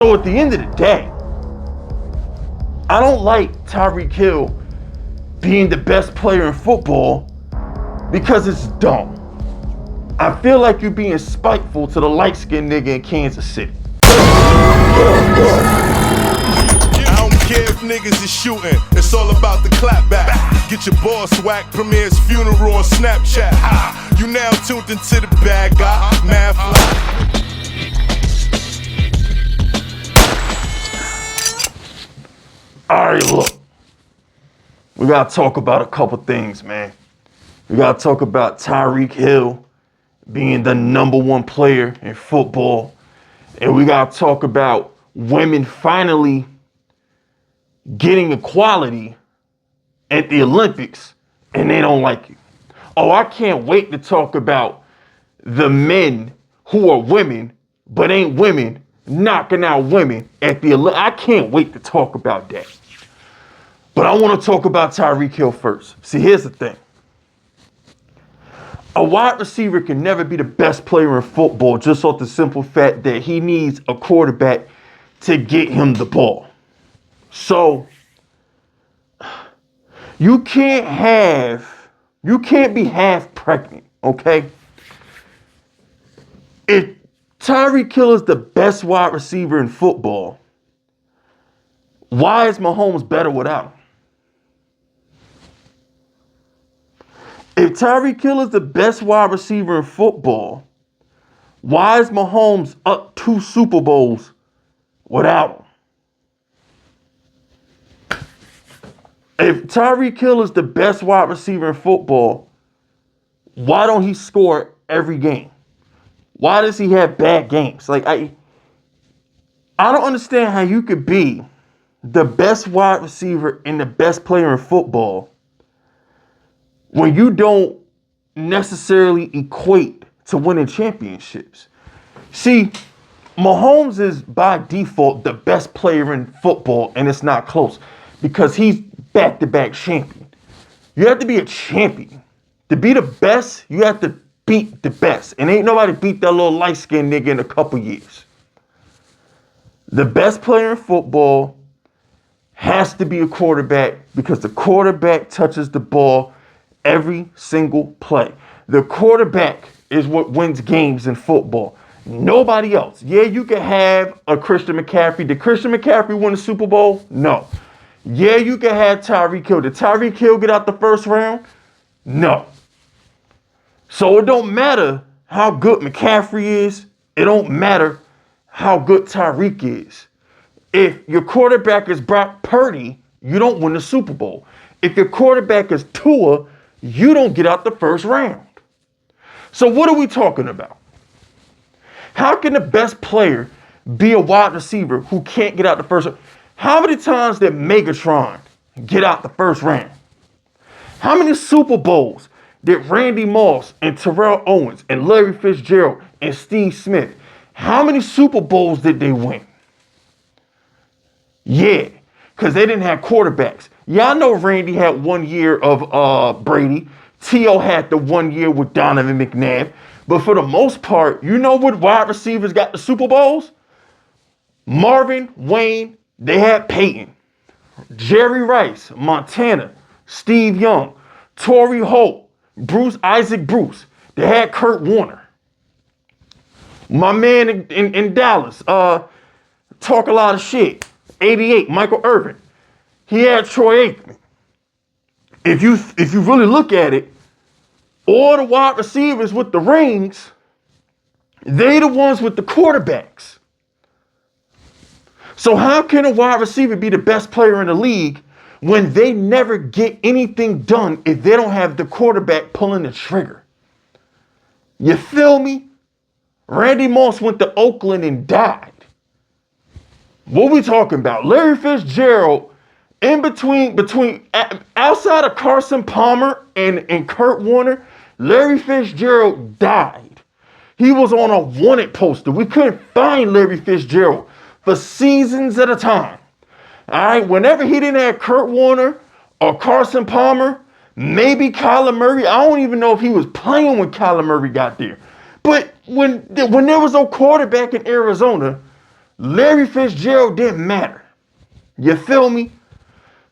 So at the end of the day, I don't like Tyreek Hill being the best player in football because it's dumb. I feel like you're being spiteful to the light-skinned nigga in Kansas City. I don't care if niggas is shooting, it's all about the clapback. Get your boss whack, Premier's funeral on Snapchat. You now tuned into the bad guy, Mad Fly. Alright, look. We gotta talk about a couple things, man. We gotta talk about Tyreek Hill being the #1 player in football. And we gotta talk about women finally getting equality at the Olympics, and they don't like it. Oh, I can't wait to talk about the men who are women, but ain't women, knocking out women at the Olympics. I can't wait to talk about that. But I want to talk about Tyreek Hill first. See, here's the thing. A wide receiver can never be the best player in football just off the simple fact that he needs a quarterback to get him the ball. So you can't be half pregnant, okay? If Tyreek Hill is the best wide receiver in football, why is Mahomes better without him? If Tyreek Hill is the best wide receiver in football, why is Mahomes up 2 Super Bowls without him? If Tyreek Hill is the best wide receiver in football, why don't he score every game? Why does he have bad games? Like, I don't understand how you could be the best wide receiver and the best player in football when you don't necessarily equate to winning championships. See, Mahomes is by default the best player in football, and it's not close because he's back-to-back champion. You have to be a champion. To be the best, you have to beat the best. And ain't nobody beat that little light-skinned nigga in a couple years. The best player in football has to be a quarterback because the quarterback touches the ball every single play. The quarterback is what wins games in football. Nobody else. Yeah, you can have a Christian McCaffrey. Did Christian McCaffrey win a Super Bowl? No. Yeah, you can have Tyreek Hill. Did Tyreek Hill get out the first round? No. So it don't matter how good McCaffrey is. It don't matter how good Tyreek is. If your quarterback is Brock Purdy, you don't win the Super Bowl. If your quarterback is Tua, you don't get out the first round. So what are we talking about? How can the best player be a wide receiver who can't get out the first round? How many times did Megatron get out the first round? How many Super Bowls did Randy Moss and Terrell Owens and Larry Fitzgerald and Steve Smith, how many Super Bowls did they win? Yeah, because they didn't have quarterbacks. Y'all know Randy had 1 year of Brady. T.O. had the 1 year with Donovan McNabb. But for the most part, you know what wide receivers got the Super Bowls? Marvin, Wayne, they had Peyton. Jerry Rice, Montana, Steve Young, Torrey Holt, Isaac Bruce. They had Kurt Warner. My man in Dallas, talk a lot of shit. 88, Michael Irvin. He had Troy Aikman. If you really look at it, all the wide receivers with the rings, they the ones with the quarterbacks. So how can a wide receiver be the best player in the league when they never get anything done if they don't have the quarterback pulling the trigger? You feel me? Randy Moss went to Oakland and died. What we talking about? Larry Fitzgerald, in between outside of Carson Palmer and Kurt Warner, Larry Fitzgerald died. He was on a wanted poster. We couldn't find Larry Fitzgerald for seasons at a time. All right, whenever he didn't have Kurt Warner or Carson Palmer, maybe Kyler Murray. I don't even know if he was playing when Kyler Murray got there. But when there was no quarterback in Arizona, Larry Fitzgerald didn't matter. You feel me?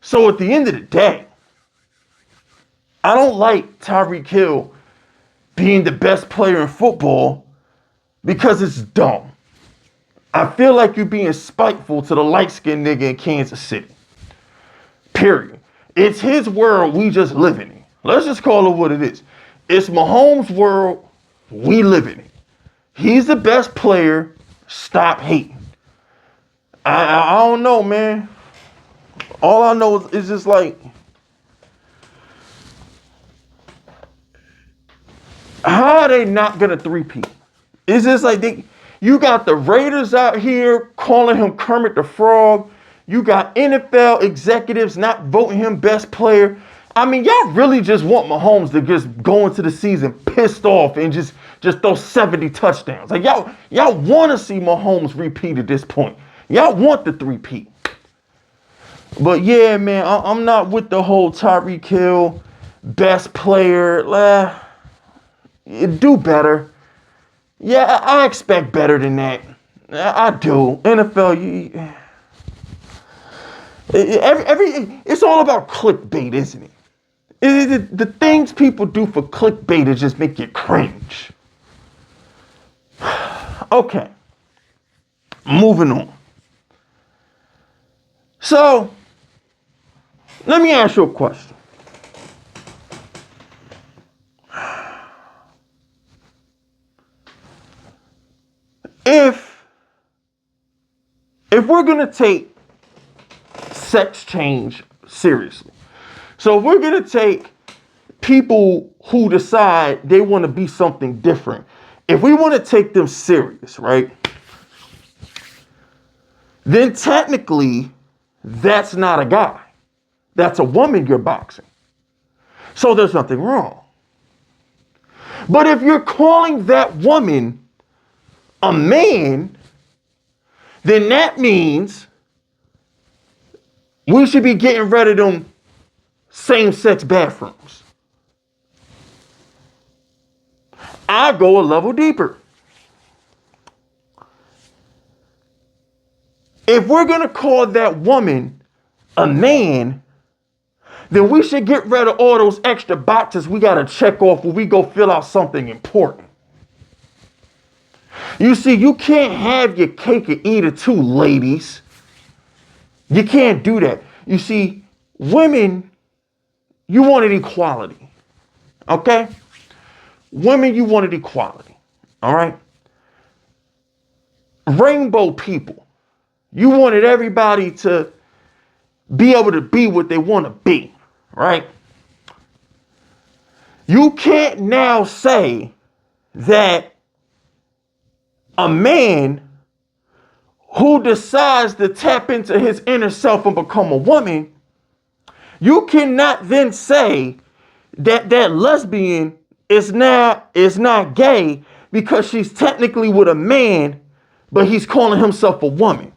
So at the end of the day, I don't like Tyreek Hill being the best player in football because it's dumb. I feel like you're being spiteful to the light-skinned nigga in Kansas City. Period. It's his world, we just live in it. Let's just call it what it is. It's Mahomes' world, we live in it. He's the best player, stop hating. I don't know, man. All I know is just like, how are they not gonna three-peat? It's just like you got the Raiders out here calling him Kermit the Frog. You got NFL executives not voting him best player. I mean, y'all really just want Mahomes to just go into the season pissed off and just throw 70 touchdowns. Like y'all want to see Mahomes repeat at this point. Y'all want the three-peat. But yeah, man, I'm not with the whole Tyreek Hill best player. Do better. Yeah, I expect better than that. I do. NFL, it's all about clickbait, isn't it? The things people do for clickbait is just make you cringe. Okay, moving on. So, let me ask you a question. If we're gonna take sex change seriously, so if we're gonna take people who decide they want to be something different, if we want to take them serious, right? Then technically, that's not a guy. That's a woman you're boxing. So there's nothing wrong. But if you're calling that woman a man, then that means we should be getting rid of them same-sex bathrooms. I go a level deeper. If we're going to call that woman a man, then we should get rid of all those extra boxes we got to check off when we go fill out something important. You see, you can't have your cake and eat it too, ladies. You can't do that. You see, women, you wanted equality. Okay? Women, you wanted equality. All right? Rainbow people, you wanted everybody to be able to be what they want to be. Right? You can't now say that a man who decides to tap into his inner self and become a woman, you cannot then say that that lesbian is not gay because she's technically with a man, but he's calling himself a woman.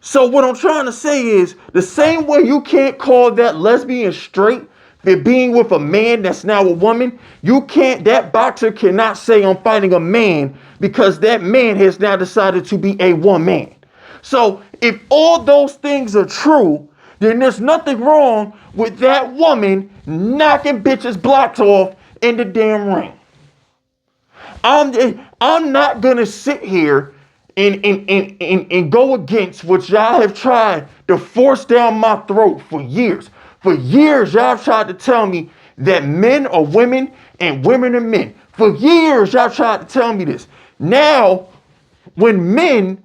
So what I'm trying to say is, the same way you can't call that lesbian straight for being with a man that's now a woman, that boxer cannot say I'm fighting a man because that man has now decided to be a woman. So if all those things are true, then there's nothing wrong with that woman knocking bitches' blocks off in the damn ring. I'm not gonna sit here and go against what y'all have tried to force down my throat for years. For years, y'all tried to tell me that men are women and women are men. For years, y'all tried to tell me this. Now, when women,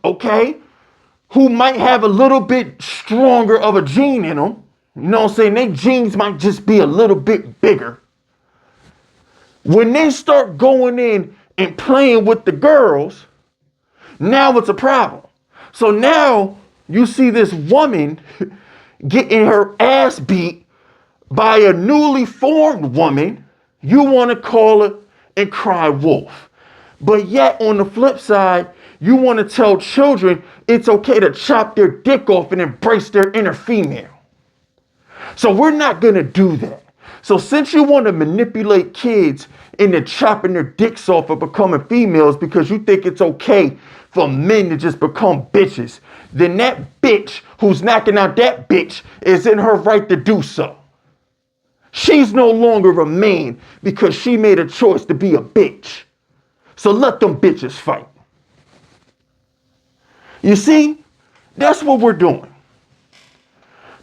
okay, who might have a little bit stronger of a gene in them, you know what I'm saying? Their genes might just be a little bit bigger. When they start going in and playing with the girls, now it's a problem. So now you see this woman getting her ass beat by a newly formed woman. You want to call her and cry wolf. But yet on the flip side, you want to tell children it's okay to chop their dick off and embrace their inner female. So we're not going to do that. So since you want to manipulate kids into chopping their dicks off or becoming females because you think it's okay for men to just become bitches, then that bitch who's knocking out that bitch is in her right to do so. She's no longer a man because she made a choice to be a bitch. So let them bitches fight. You see, that's what we're doing.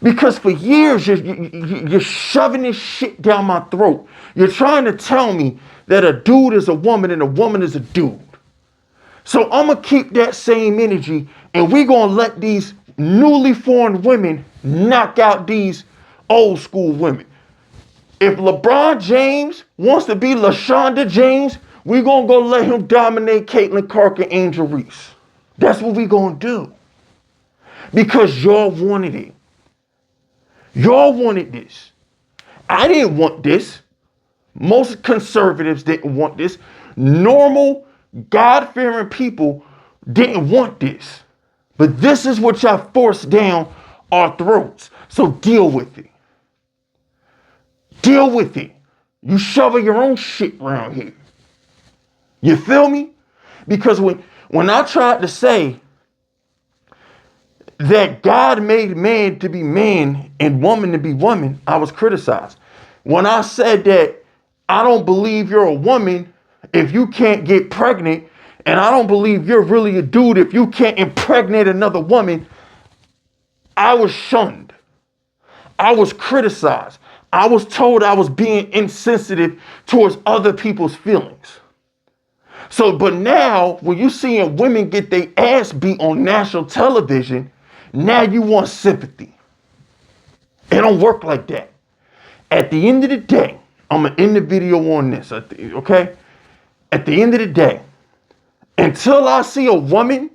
Because for years, you're shoving this shit down my throat. You're trying to tell me that a dude is a woman and a woman is a dude. So I'm going to keep that same energy, and we're going to let these newly formed women knock out these old school women. If LeBron James wants to be LaShonda James, we're going to go let him dominate Caitlin Clark and Angel Reese. That's what we're going to do. Because y'all wanted it. Y'all wanted this. I didn't want this. Most conservatives didn't want this. Normal, God-fearing people didn't want this. But this is what y'all forced down our throats. So deal with it. Deal with it. You shovel your own shit around here. You feel me? Because when I tried to say that God made man to be man and woman to be woman, I was criticized. When I said that I don't believe you're a woman if you can't get pregnant, and I don't believe you're really a dude if you can't impregnate another woman, I was shunned. I was criticized. I was told I was being insensitive towards other people's feelings. So, but now, when you're seeing women get their ass beat on national television, now you want sympathy. It don't work like that. At the end of the day, I'm going to end the video on this, okay? At the end of the day, until I see a woman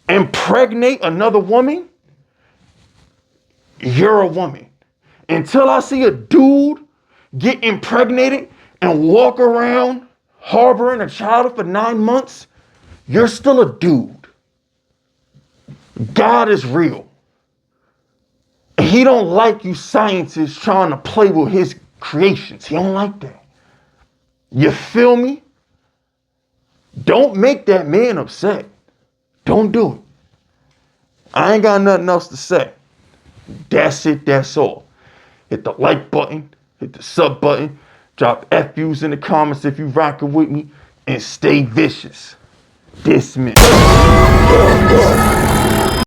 impregnate another woman, you're a woman. Until I see a dude get impregnated and walk around harboring a child for 9 months, you're still a dude. God is real. He don't like you scientists trying to play with his creations. He don't like that. You feel me? Don't make that man upset. Don't do it. I ain't got nothing else to say. That's it, that's all. Hit the like button, hit the sub button, drop FUs in the comments if you rocking with me, and stay vicious. Dismiss.